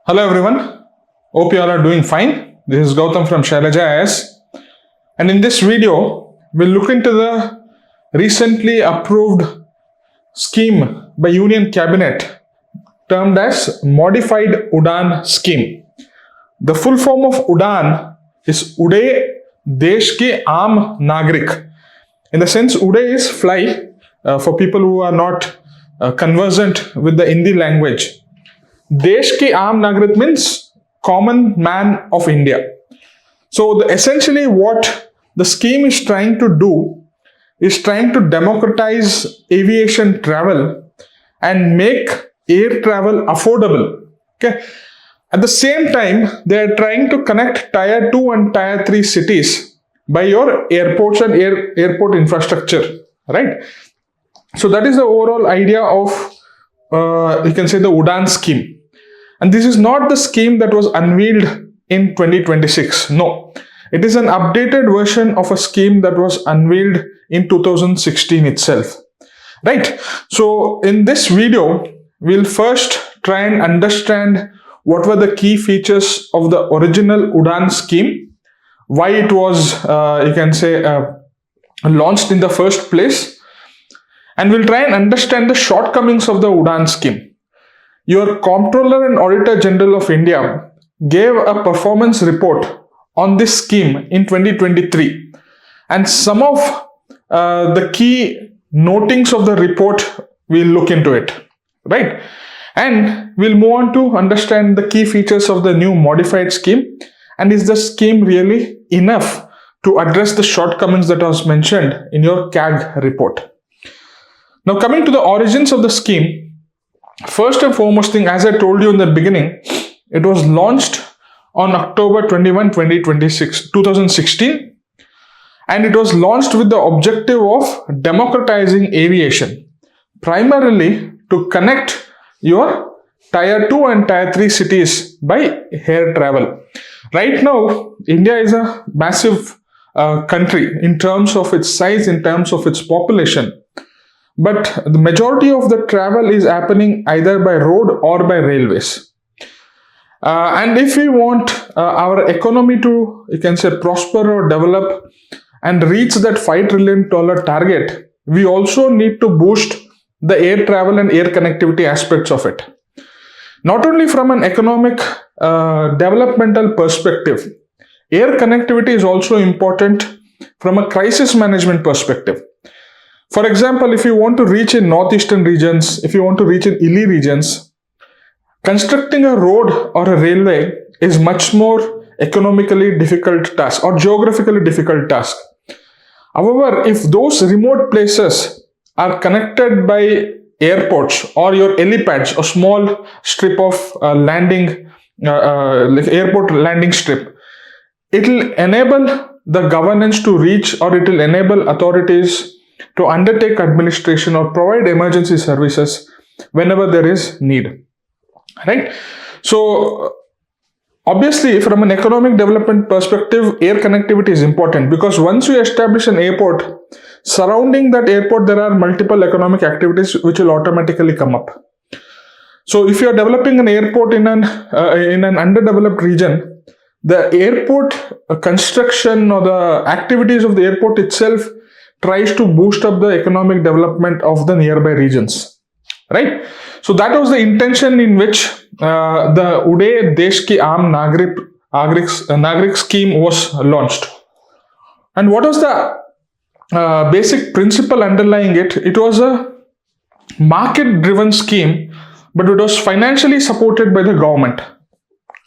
Hello everyone, hope you all are doing fine. This is Gautam from Shailaja IS, and in this video we'll look into the recently approved scheme by Union Cabinet termed as Modified UDAN Scheme. The full form of UDAN is Ude Desh Ke Aam Nagrik. In the sense, Ude is fly for people who are not conversant with the Hindi language. Desh Ki Aam Nagrik means common man of India. So essentially what the scheme is trying to do is trying to democratize aviation travel and make air travel affordable. Okay. At the same time, they are trying to connect tier 2 and tier 3 cities by your airports and airport infrastructure, right? So that is the overall idea of you can say the UDAN scheme. And this is not the scheme that was unveiled in 2026. No, it is an updated version of a scheme that was unveiled in 2016 itself, right? So in this video, we'll first try and understand what were the key features of the original UDAN scheme, why it was, you can say, launched in the first place, and we'll try and understand the shortcomings of the UDAN scheme. Your Comptroller and Auditor General of India gave a performance report on this scheme in 2023, and some of the key notings of the report, we'll look into it, right? And we'll move on to understand the key features of the new modified scheme, and is the scheme really enough to address the shortcomings that was mentioned in your CAG report. Now, coming to the origins of the scheme, first and foremost thing, as I told you in the beginning, it was launched on October 21, 2016, and it was launched with the objective of democratizing aviation, primarily to connect your tier 2 and tier 3 cities by air travel. Right now, India is a massive country in terms of its size, in terms of its population. But the majority of the travel is happening either by road or by railways. And if we want our economy to, you can say, prosper or develop and reach that $5 trillion target, we also need to boost the air travel and air connectivity aspects of it. Not only from an economic developmental perspective, air connectivity is also important from a crisis management perspective. For example, if you want to reach in northeastern regions, if you want to reach in hilly regions, constructing a road or a railway is much more economically difficult task or geographically difficult task. However, if those remote places are connected by airports or your helipads, a small strip of landing, like airport landing strip, it will enable the governance to reach, or it will enable authorities to undertake administration or provide emergency services whenever there is need, right? So obviously, from an economic development perspective, air connectivity is important, because once you establish an airport, surrounding that airport there are multiple economic activities which will automatically come up. So if you are developing an airport in an underdeveloped region, the airport construction or the activities of the airport itself tries to boost up the economic development of the nearby regions, right? So that was the intention in which the Ude Desh Ki Aam Nagrik scheme was launched. And what was the basic principle underlying it? It was a market-driven scheme, but it was financially supported by the government,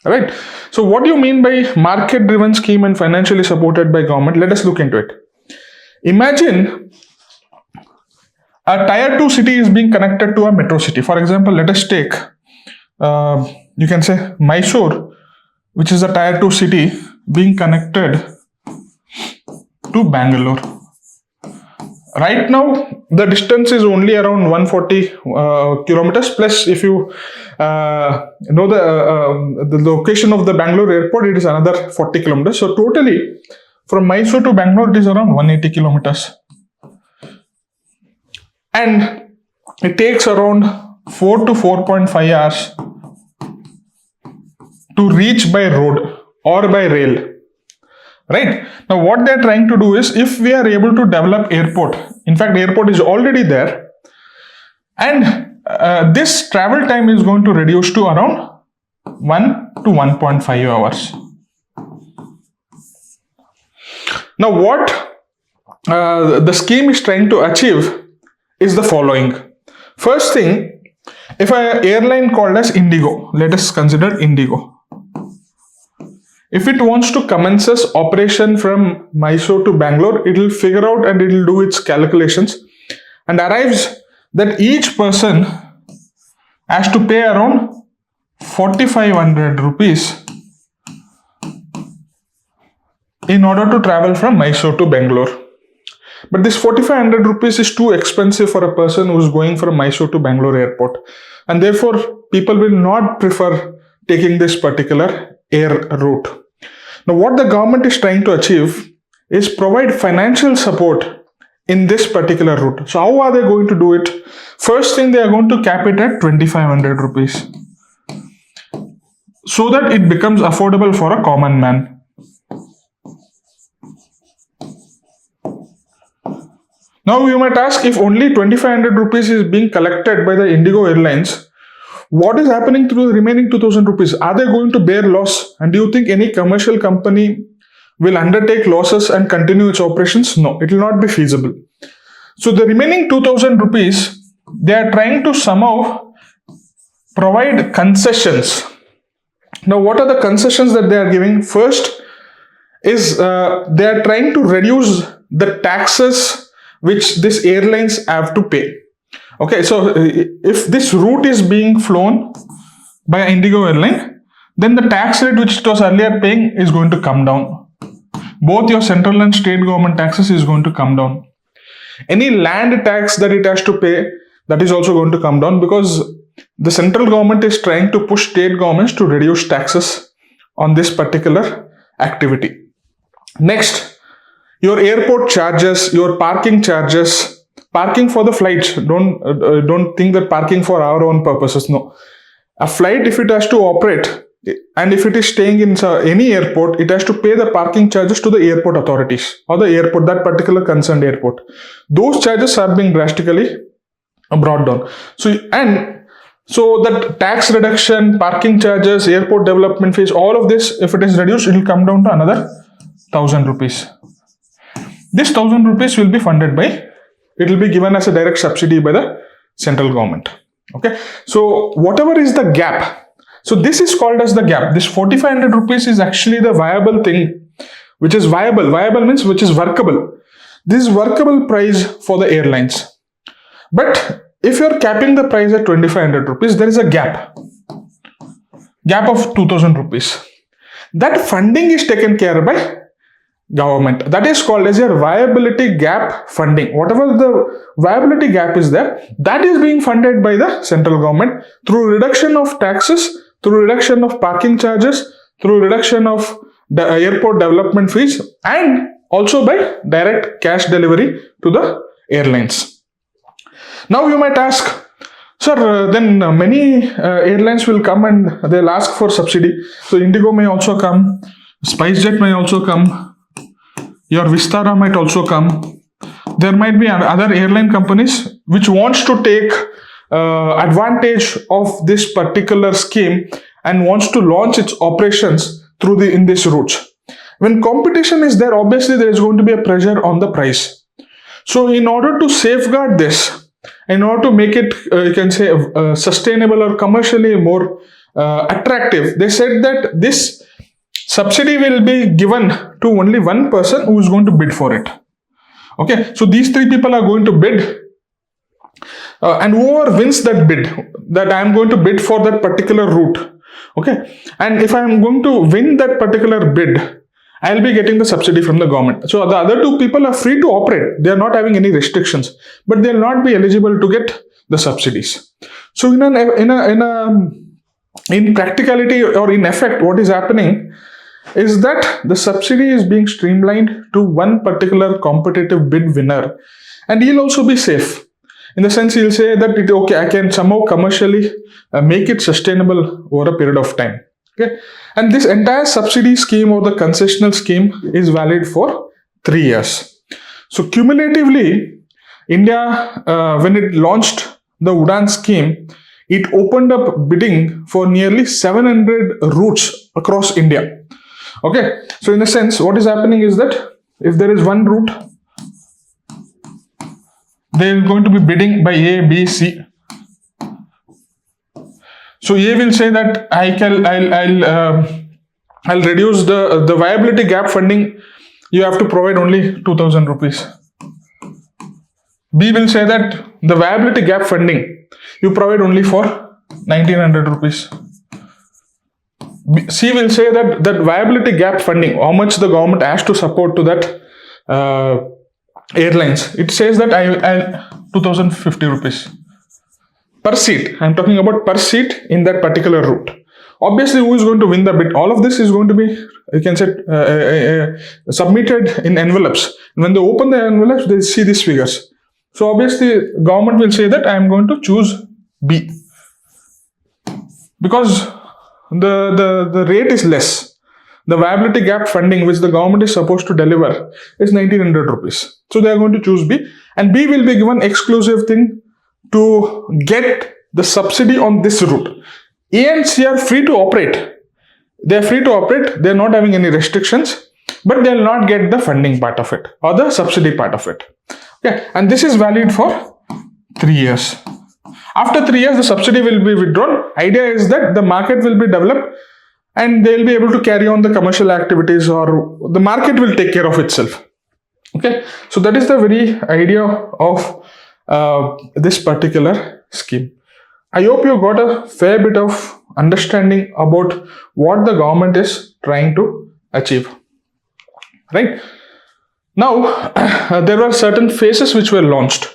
right? So what do you mean by market-driven scheme and financially supported by government? Let us look into it. Imagine a tier 2 city is being connected to a metro city. For example, let us take, you can say, Mysore, which is a tier 2 city, being connected to Bangalore. Right now, the distance is only around 140 kilometers. Plus, if you know the location of the Bangalore airport, it is another 40 kilometers. So totally, from Mysore to Bangalore, it is around 180 kilometers. And it takes around 4 to 4.5 hours to reach by road or by rail. Right? Now what they are trying to do is, if we are able to develop airport, in fact airport is already there, and this travel time is going to reduce to around 1 to 1.5 hours. Now what the scheme is trying to achieve is the following. First thing, if an airline called as Indigo, let us consider Indigo. If it wants to commences operation from Mysore to Bangalore, it will figure out and it will do its calculations and arrives that each person has to pay around 4,500 rupees in order to travel from Mysore to Bangalore. But this 4,500 rupees is too expensive for a person who is going from Mysore to Bangalore airport, and therefore people will not prefer taking this particular air route. Now what the government is trying to achieve is provide financial support in this particular route. So how are they going to do it? First thing, they are going to cap it at 2,500 rupees so that it becomes affordable for a common man. Now you might ask, if only 2,500 rupees is being collected by the Indigo Airlines, what is happening to the remaining 2,000 rupees? Are they going to bear loss? And do you think any commercial company will undertake losses and continue its operations? No, it will not be feasible. So the remaining 2,000 rupees, they are trying to somehow provide concessions. Now what are the concessions that they are giving? First is they are trying to reduce the taxes which these airlines have to pay. Okay, so if this route is being flown by Indigo airline, then the tax rate which it was earlier paying is going to come down. Both your central and state government taxes is going to come down. Any land tax that it has to pay, that is also going to come down, because the central government is trying to push state governments to reduce taxes on this particular activity. Next, your airport charges, your parking charges, parking for the flights. Don't think that parking for our own purposes. No, a flight, if it has to operate and if it is staying in any airport, it has to pay the parking charges to the airport authorities or the airport, that particular concerned airport. Those charges are being drastically brought down. So that tax reduction, parking charges, airport development fees, all of this, if it is reduced, it will come down to another 1,000 rupees. This 1,000 rupees will be funded by, it will be given as a direct subsidy by the central government. Okay, so whatever is the gap, so this is called as the gap. This 4,500 rupees is actually the viable thing, which is viable. Viable means which is workable. This is workable price for the airlines. But if you are capping the price at 2,500 rupees, there is a gap of 2,000 rupees. That funding is taken care by government. That is called as your viability gap funding. Whatever the viability gap is there, that is being funded by the central government through reduction of taxes, through reduction of parking charges, through reduction of the airport development fees, and also by direct cash delivery to the airlines. Now you might ask, sir, then many airlines will come and they'll ask for subsidy. So Indigo may also come, SpiceJet may also come, your Vistara might also come. There might be other airline companies which wants to take advantage of this particular scheme and wants to launch its operations through in this route. When competition is there, obviously there is going to be a pressure on the price. So in order to safeguard this, in order to make it, you can say, sustainable or commercially more attractive, they said that this subsidy will be given to only one person who is going to bid for it. Okay, so these three people are going to bid, and whoever wins that bid, that I am going to bid for that particular route. Okay, and if I am going to win that particular bid, I will be getting the subsidy from the government. So the other two people are free to operate. They are not having any restrictions, but they will not be eligible to get the subsidies. So in practicality or in effect, what is happening is that the subsidy is being streamlined to one particular competitive bid winner, and he'll also be safe. In the sense, he'll say that, okay, I can somehow commercially make it sustainable over a period of time. Okay, and this entire subsidy scheme or the concessional scheme is valid for 3 years. So cumulatively, India, when it launched the UDAN scheme, it opened up bidding for nearly 700 routes across India. Okay, so in a sense, what is happening is that if there is one route, they are going to be bidding by A, B, C. So A will say that I'll reduce the viability gap funding. You have to provide only 2,000 rupees. B will say that the viability gap funding you provide only for 1,900 rupees. C will say that viability gap funding, how much the government has to support to that airlines. It says that I'll 2,050 rupees per seat. I'm talking about per seat in that particular route. Obviously, who is going to win the bid? All of this is going to be, you can say, submitted in envelopes. When they open the envelopes, they see these figures. So obviously, government will say that I am going to choose B because the rate is less. The viability gap funding which the government is supposed to deliver is 1,900 rupees. So they are going to choose B, and B will be given exclusive thing to get the subsidy on this route. A and C are free to operate. They are free to operate. They are not having any restrictions, but they will not get the funding part of it or the subsidy part of it. Okay, and this is valid for 3 years. After 3 years, the subsidy will be withdrawn. Idea is that the market will be developed and they will be able to carry on the commercial activities, or the market will take care of itself. Okay, so that is the very idea of this particular scheme. I hope you got a fair bit of understanding about what the government is trying to achieve. Right? Now, there were certain phases which were launched.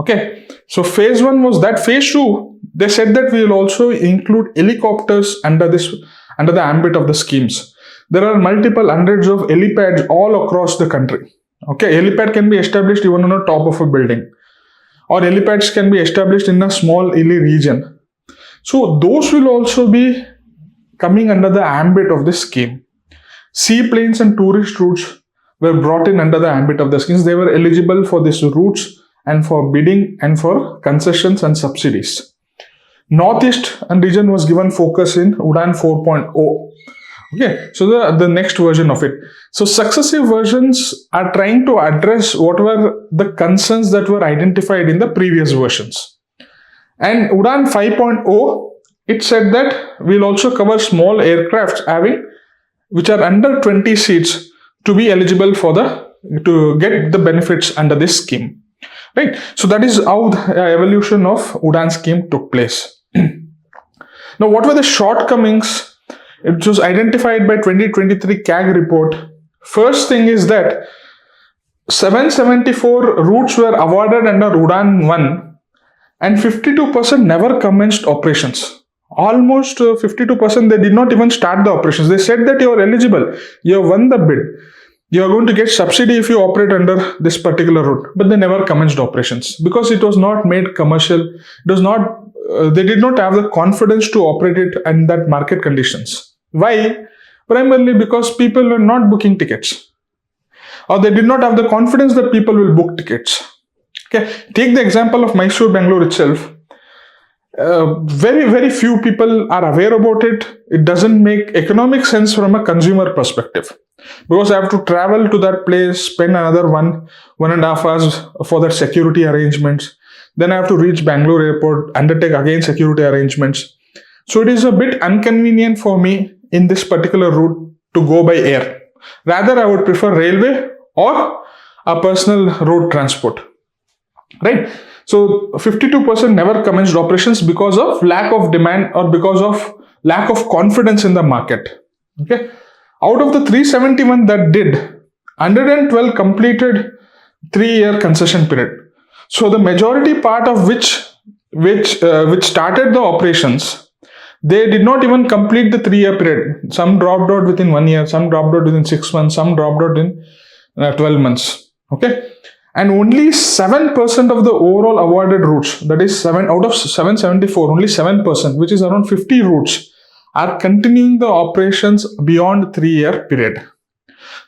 Okay, so phase 1 was that. Phase 2, they said that we will also include helicopters under the ambit of the schemes. There are multiple hundreds of helipads all across the country. Okay, helipad can be established even on the top of a building, or helipads can be established in a small hilly region. So those will also be coming under the ambit of this scheme. Seaplanes and tourist routes were brought in under the ambit of the schemes. They were eligible for these routes and for bidding and for concessions and subsidies. Northeast and region was given focus in UDAN 4.0. Okay, so the next version of it. So successive versions are trying to address what were the concerns that were identified in the previous versions. And UDAN 5.0, it said that we'll also cover small aircrafts which are under 20 seats to be eligible to get the benefits under this scheme. Right? So that is how the evolution of UDAN scheme took place. Now, what were the shortcomings? It was identified by 2023 CAG report. First thing is that 774 routes were awarded under UDAN 1 and 52% never commenced operations. Almost 52% they did not even start the operations. They said that you are eligible, you have won the bid, you are going to get subsidy if you operate under this particular route, but they never commenced operations because it was not made commercial. It was not. They did not have the confidence to operate it in that market conditions. Why? Primarily because people were not booking tickets, or they did not have the confidence that people will book tickets. Okay, take the example of Mysore, Bangalore itself. Very few people are aware about it. It doesn't make economic sense from a consumer perspective, because I have to travel to that place, spend another 1.5 hours for that security arrangements. Then I have to reach Bangalore airport, undertake again security arrangements. So it is a bit inconvenient for me in this particular route to go by air. Rather, I would prefer railway or a personal road transport. Right? So 52% never commenced operations because of lack of demand or because of lack of confidence in the market. Okay? Out of the 371 that did, 112 completed 3-year concession period. So the majority part of which started the operations, they did not even complete the 3-year period. Some dropped out within 1 year, some dropped out within 6 months, some dropped out in 12 months. Okay, and only 7% of the overall awarded routes, that is 7 out of 774, only 7%, which is around 50 routes, are continuing the operations beyond 3-year period.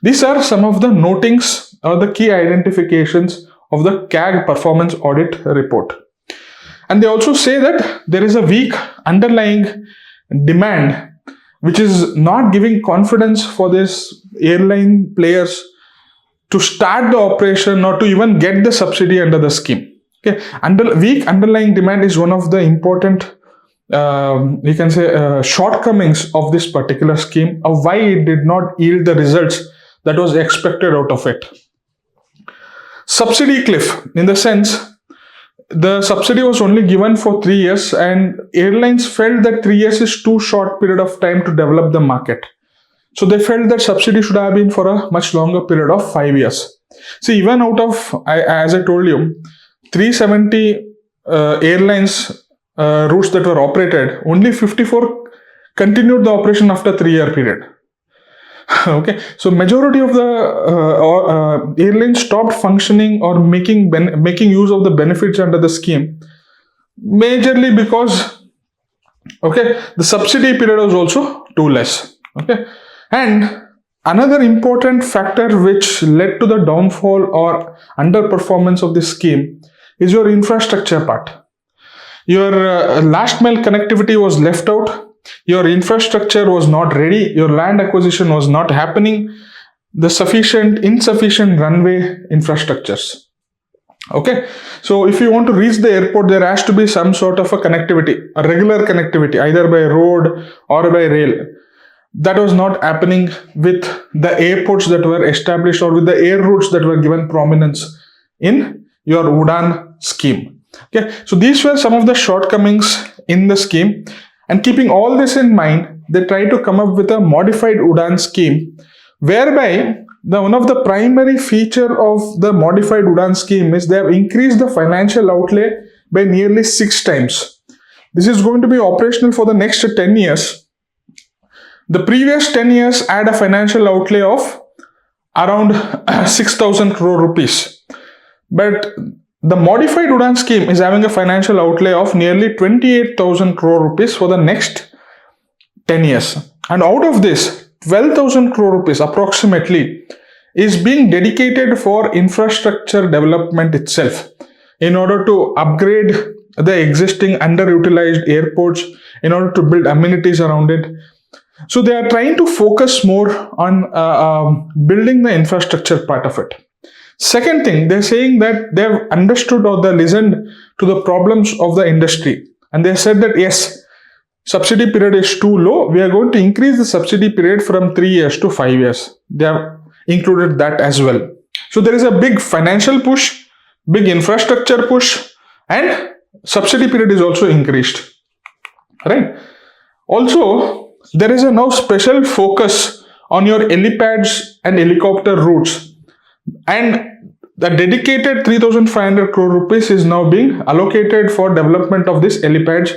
These are some of the notings or the key identifications of the CAG performance audit report. And they also say that there is a weak underlying demand which is not giving confidence for these airline players to start the operation or to even get the subsidy under the scheme. Okay, weak underlying demand is one of the important you can say shortcomings of this particular scheme, of why it did not yield the results that was expected out of it. Subsidy cliff, in the sense the subsidy was only given for 3 years and airlines felt that 3 years is too short period of time to develop the market. So they felt that subsidy should have been for a much longer period of 5 years. See, even out of, as I told you, 370 airlines routes that were operated, only 54 continued the operation after 3-year period. Okay, so majority of the airlines stopped functioning or making use of the benefits under the scheme, majorly because the subsidy period was also too less. Okay, and another important factor which led to the downfall or underperformance of this scheme is your infrastructure part. Your last mile connectivity was left out. Your infrastructure was not ready. Your land acquisition was not happening. The insufficient runway infrastructures. Okay, so if you want to reach the airport, there has to be some sort of a connectivity, a regular connectivity, either by road or by rail. That was not happening with the airports that were established or with the air routes that were given prominence in your UDAN scheme. Okay, so these were some of the shortcomings in the scheme, and keeping all this in mind, they try to come up with a modified UDAN scheme, whereby one of the primary feature of the modified UDAN scheme is they have increased the financial outlay by nearly 6 times. This is going to be operational for the next 10 years. The previous 10 years had a financial outlay of around 6,000 crore rupees. But the modified UDAN scheme is having a financial outlay of nearly 28,000 crore rupees for the next 10 years. And out of this, 12,000 crore rupees approximately is being dedicated for infrastructure development itself, in order to upgrade the existing underutilized airports, in order to build amenities around it. So they are trying to focus more on building the infrastructure part of it. Second thing, they're saying that they've understood or they listened to the problems of the industry, and they said that yes, subsidy period is too low. We are going to increase the subsidy period from 3 years to 5 years. They have included that as well. So there is a big financial push, big infrastructure push, and subsidy period is also increased. Right? Also, there is a now special focus on your helipads and helicopter routes, and the dedicated 3,500 crore rupees is now being allocated for development of this helipads,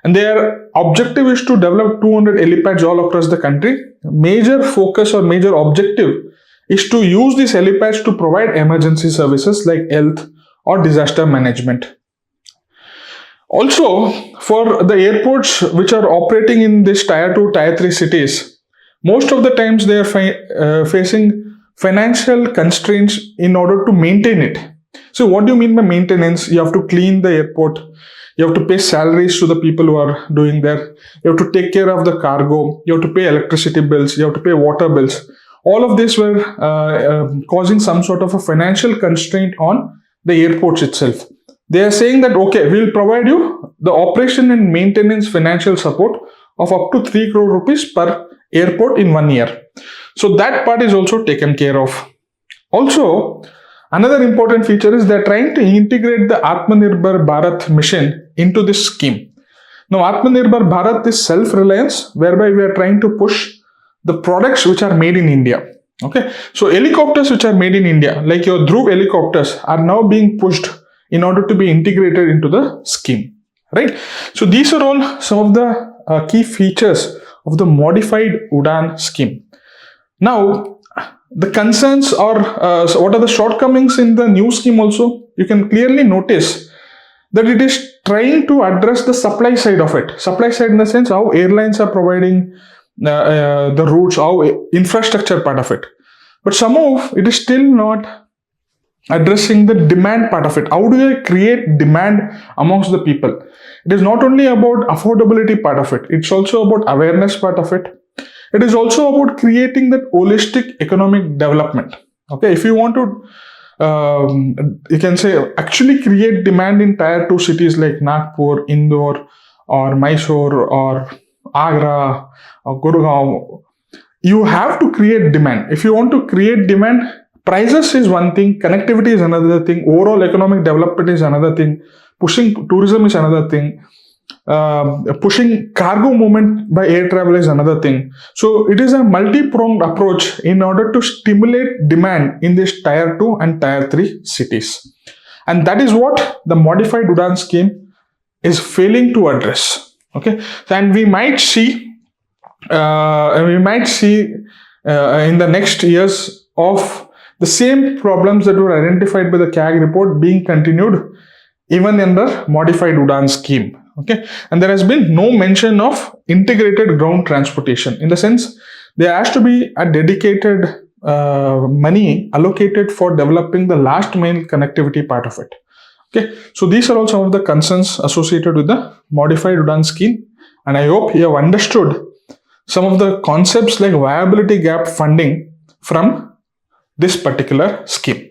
and their objective is to develop 200 helipads all across the country. Major focus or major objective is to use these helipads to provide emergency services like health or disaster management. Also, for the airports which are operating in this tier 2, tier 3 cities, most of the times they are facing financial constraints in order to maintain it. So what do you mean by maintenance? You have to clean the airport. You have to pay salaries to the people who are doing there. You have to take care of the cargo. You have to pay electricity bills. You have to pay water bills. All of this were causing some sort of a financial constraint on the airports itself. They are saying that, okay, we'll provide you the operation and maintenance financial support of up to 3 crore rupees per airport in 1 year. So that part is also taken care of. Also, another important feature is they're trying to integrate the Atmanirbhar Bharat mission into this scheme. Now, Atmanirbhar Bharat is self-reliance, whereby we are trying to push the products which are made in India. Okay, so helicopters which are made in India, like your Dhruv helicopters, are now being pushed in order to be integrated into the scheme. Right? So these are all some of the key features of the modified UDAN scheme. Now, the concerns or what are the shortcomings in the new scheme also, you can clearly notice that it is trying to address the supply side of it. Supply side in the sense how airlines are providing the routes, how infrastructure part of it. But somehow it is still not addressing the demand part of it. How do I create demand amongst the people? It is not only about affordability part of it. It's also about awareness part of it. It is also about creating that holistic economic development. Okay, if you want to you can say actually create demand in tier 2 cities like Nagpur, Indore, or Mysore, or Agra, or Gurgaon, you have to create demand. If you want to create demand, prices is one thing, connectivity is another thing, overall economic development is another thing, pushing tourism is another thing, pushing cargo movement by air travel is another thing. So it is a multi-pronged approach in order to stimulate demand in this tier 2 and tier 3 cities. And that is what the Modified UDAN scheme is failing to address. Okay, and we might see in the next years of the same problems that were identified by the CAG report being continued even in the Modified UDAN scheme. Okay, and there has been no mention of integrated ground transportation, in the sense there has to be a dedicated money allocated for developing the last mile connectivity part of it. Okay, so these are all some of the concerns associated with the Modified UDAN scheme, and I hope you have understood some of the concepts like viability gap funding from this particular scheme.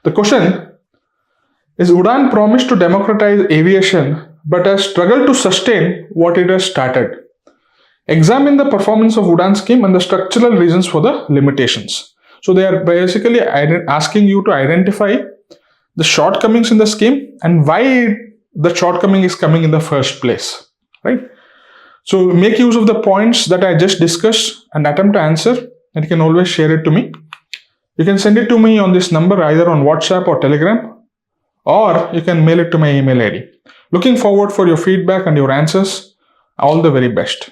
The question is, UDAN promised to democratize aviation but has struggled to sustain what it has started. Examine the performance of UDAN scheme and the structural reasons for the limitations. So they are basically asking you to identify the shortcomings in the scheme and why the shortcoming is coming in the first place, right? So make use of the points that I just discussed and attempt to answer, and you can always share it to me. You can send it to me on this number either on WhatsApp or Telegram, or you can mail it to my email ID. Looking forward for your feedback and your answers. All the very best.